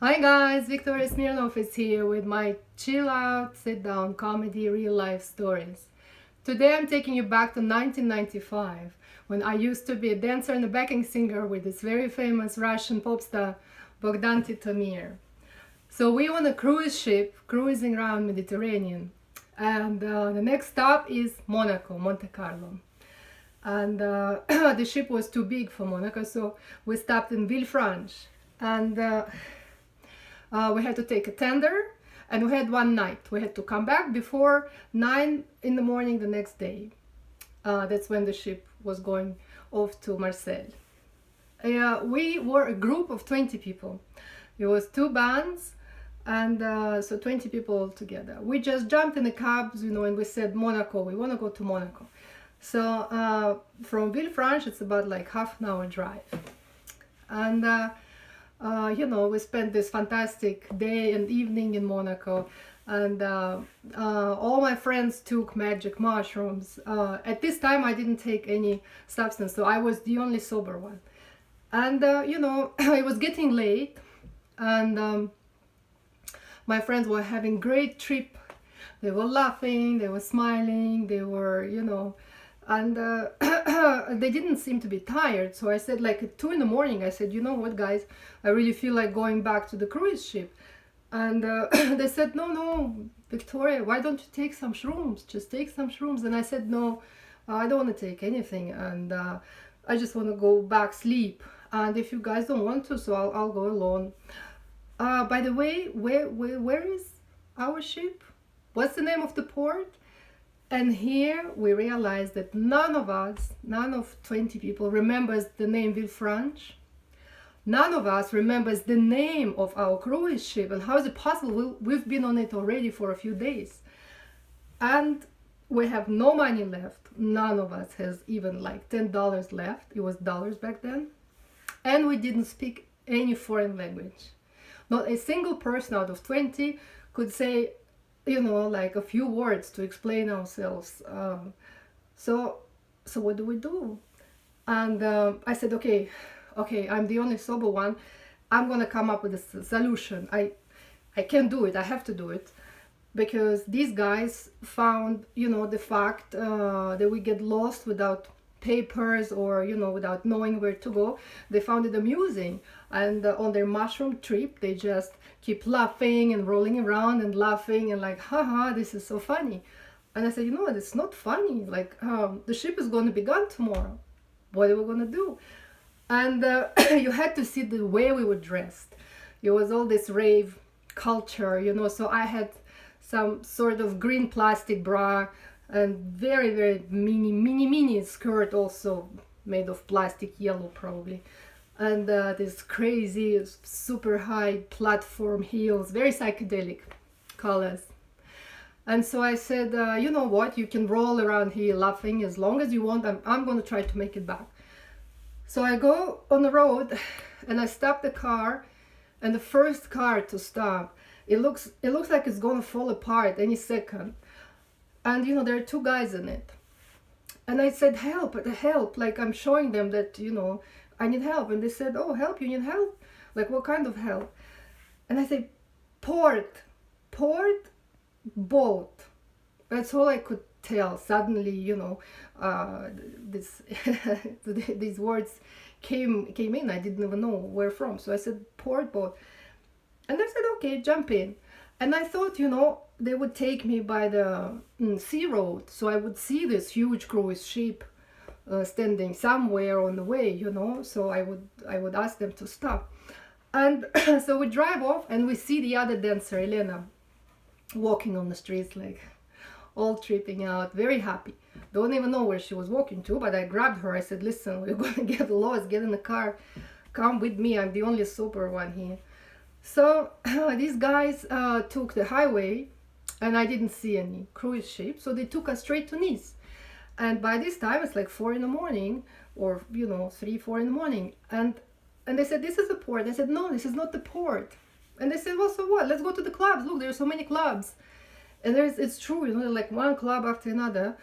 Hi guys, Victoria Smirnov is here with my chill out, sit down comedy real life stories. Today I'm taking you back to 1995 when I used to be a dancer and a backing singer with this very famous Russian pop star Bogdan Titomir. So we on a cruise ship cruising around Mediterranean, and the next stop is Monaco, Monte Carlo. And the ship was too big for Monaco, so we stopped in Villefranche, and we had to take a tender, and we had one night. We had to come back before 9 in the morning the next day. That's when the ship was going off to Marseille. We were a group of 20 people. It was two bands, and so 20 people all together. We just jumped in the cabs, and we said Monaco, we want to go to Monaco. So from Villefranche, it's about like half an hour drive. And we spent this fantastic day and evening in Monaco, and all my friends took magic mushrooms. At this time I didn't take any substance, so I was the only sober one. And it was getting late, and my friends were having great trip. They were laughing, they were smiling, they were and they didn't seem to be tired. So I said, like at 2 in the morning, I said, you know what guys, I really feel like going back to the cruise ship. And they said, no, Victoria, why don't you take some shrooms? Just take some shrooms. And I said, no, I don't want to take anything, and I just want to go back sleep. And if you guys don't want to, so I'll go alone. By the way, where is our ship? What's the name of the port? And here we realized that none of 20 people remembers the name Villefranche. None of us remembers the name of our cruise ship. And how is it possible? We've been on it already for a few days. And we have no money left. None of us has even like $10 left. It was dollars back then. And we didn't speak any foreign language. Not a single person out of 20 could say like a few words to explain ourselves. So what do we do? And I said, okay, I'm the only sober one. I'm gonna come up with a solution. I can't do it. I have to do it, because these guys found the fact that we get lost without papers or without knowing where to go. They found it amusing, and on their mushroom trip they just keep laughing and rolling around and laughing and like, haha, this is so funny. And I said, it's not funny, like the ship is going to be gone tomorrow. What are we going to do? And you had to see the way we were dressed. It was all this rave culture, so I had some sort of green plastic bra and very, very mini skirt, also made of plastic yellow probably, and this crazy super high platform heels, very psychedelic colors. And so I said, you know what, you can roll around here laughing as long as you want. I'm going to try to make it back. So I go on the road and I stop the car, and the first car to stop, it looks like it's going to fall apart any second. And there are two guys in it. And I said, help, like I'm showing them that, I need help. And they said, oh, help, you need help? Like, what kind of help? And I said, port, boat. That's all I could tell. Suddenly, this these words came in. I didn't even know where from. So I said, port, boat. And they said, okay, jump in. And I thought, they would take me by the sea road, so I would see this huge cruise ship standing somewhere on the way, so I would ask them to stop. And so we drive off, and we see the other dancer, Elena, walking on the streets, like all tripping out, very happy. Don't even know where she was walking to, but I grabbed her. I said, listen, we're going to get lost, get in the car, come with me, I'm the only sober one here. So these guys took the highway, and I didn't see any cruise ship, so they took us straight to Nice. And by this time it's like 4 in the morning, or 3, 4 in the morning, and they said, this is the port. I said, no, this is not the port. And they said, well, so what, let's go to the clubs, look, there are so many clubs. And it's true, like one club after another.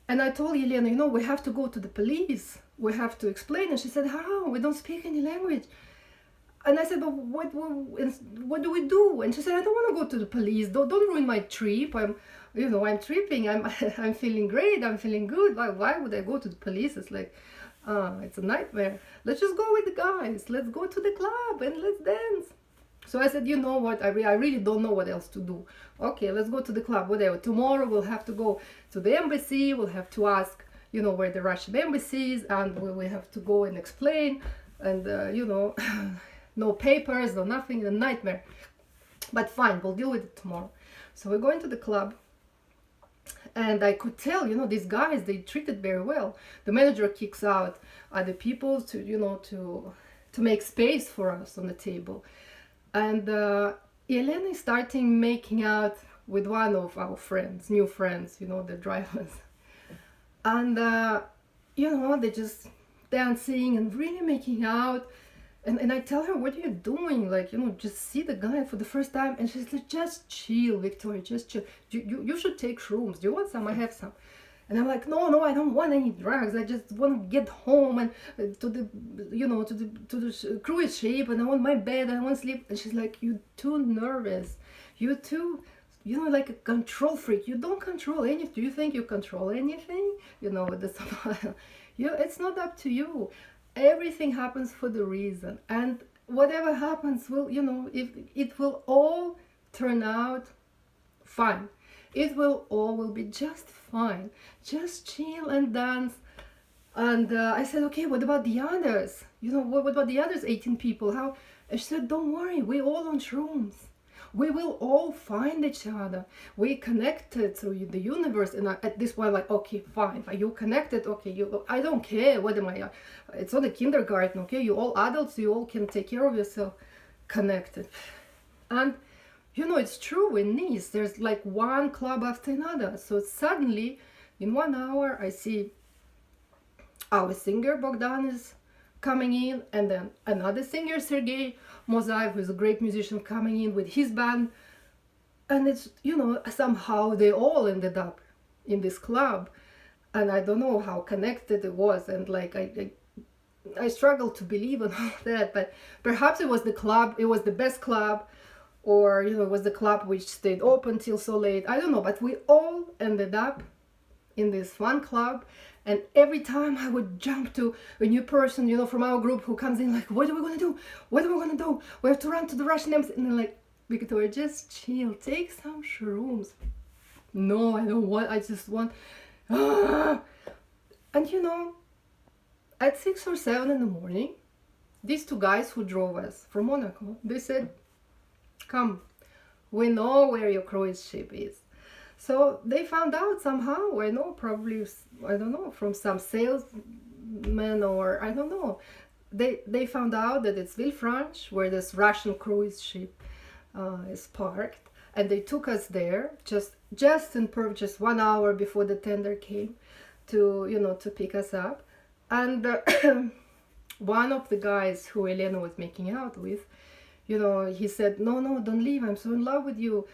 And I told Elena, we have to go to the police, we have to explain. And she said, how, we don't speak any language. And I said, but what do we do? And she said, I don't want to go to the police. Don't ruin my trip. I'm tripping. I'm feeling great. I'm feeling good. Why would I go to the police? It's like, it's a nightmare. Let's just go with the guys. Let's go to the club and let's dance. So I said, you know what? I really don't know what else to do. Okay, let's go to the club. Whatever. Tomorrow we'll have to go to the embassy. We'll have to ask, where the Russian embassy is, and we have to go and explain. And no papers, no nothing, a nightmare. But fine, we'll deal with it tomorrow. So we're going to the club, and I could tell, these guys, they treated very well. The manager kicks out other people to make space for us on the table. And Elena is starting making out with one of our friends, new friends, the drivers. And, they're just dancing and really making out. And I tell her, what are you doing? Like, just see the guy for the first time. And she's like, just chill, Victoria, just chill. You should take shrooms. Do you want some? I have some. And I'm like, no, I don't want any drugs. I just want to get home and to the cruise ship, and I want my bed, and I want to sleep. And she's like, you're too nervous. You're too, like a control freak. You don't control anything. Do you think you control anything? It's not up to you. Everything happens for the reason, and whatever happens will, it will all turn out fine. It will all be just fine. Just chill and dance. And I said, okay, what about the others? What about the others 18 people? How? And she said, don't worry, we're all on shrooms. We will all find each other. We connected through the universe. And at this point, like, okay, fine. Are you connected? Okay, I don't care. What am I? It's not a kindergarten, okay? You all adults. You all can take care of yourself. Connected. And, it's true in Nice. There's like one club after another. So suddenly, in 1 hour, I see our singer, Bogdan, is coming in. And then another singer, Sergei Mozaev, who is a great musician, coming in with his band. And it's, somehow they all ended up in this club. And I don't know how connected it was. And like, I struggle to believe in all that. But perhaps it was the club, it was the best club. Or, it was the club which stayed open till so late. I don't know. But we all ended up in this one club. And every time I would jump to a new person, from our group who comes in, like, what are we going to do? What are we going to do? We have to run to the Russian embassy. And they're like, Victoria, just chill. Take some shrooms. No, I don't want. I just want. And, at 6 or 7 in the morning, these two guys who drove us from Monaco, they said, come, we know where your cruise ship is. So they found out somehow, I don't know, from some salesman, or I don't know. They found out that it's Villefranche, where this Russian cruise ship is parked. And they took us there just 1 hour before the tender came to pick us up. And one of the guys who Elena was making out with, he said, no, don't leave. I'm so in love with you.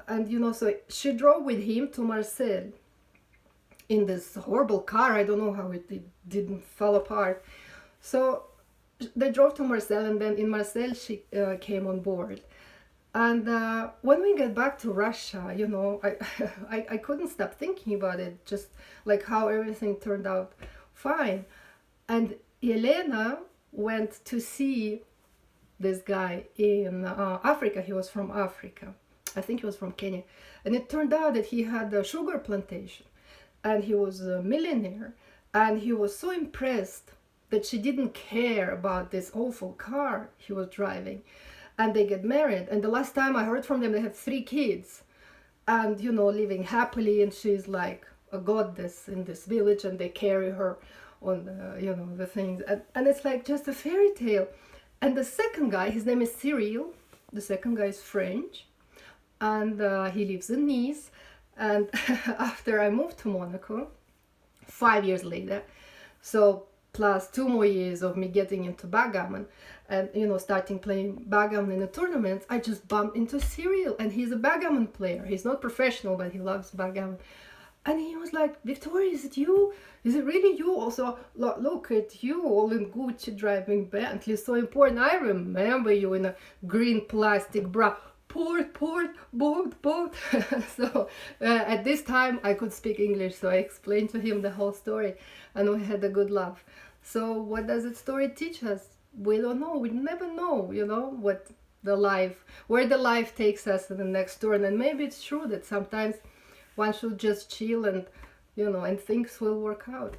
And, so she drove with him to Marseille in this horrible car. I don't know how it didn't fall apart. So they drove to Marseille, and then in Marseille she came on board. And when we get back to Russia, I couldn't stop thinking about it, just like how everything turned out fine. And Elena went to see this guy in Africa. He was from Africa. I think he was from Kenya. And it turned out that he had a sugar plantation, and he was a millionaire. And he was so impressed that she didn't care about this awful car he was driving. And they get married. And the last time I heard from them, they had 3 kids. And, living happily. And she's like a goddess in this village. And they carry her on the things. And it's like just a fairy tale. And the second guy, his name is Cyril. The second guy is French. And he lives in Nice. And after I moved to Monaco, 5 years later, so plus 2 more years of me getting into backgammon and starting playing backgammon in the tournaments, I just bumped into Cyril, and he's a backgammon player. He's not professional, but he loves backgammon. And he was like, Victoria, is it you? Is it really you? Also, look at you, all in Gucci, driving Bentley, so important. I remember you in a green plastic bra. Port, boat. So at this time I could speak English, so I explained to him the whole story, and we had a good laugh. So what does the story teach us? We don't know. We never know, where the life takes us in the next turn. And maybe it's true that sometimes one should just chill and, and things will work out.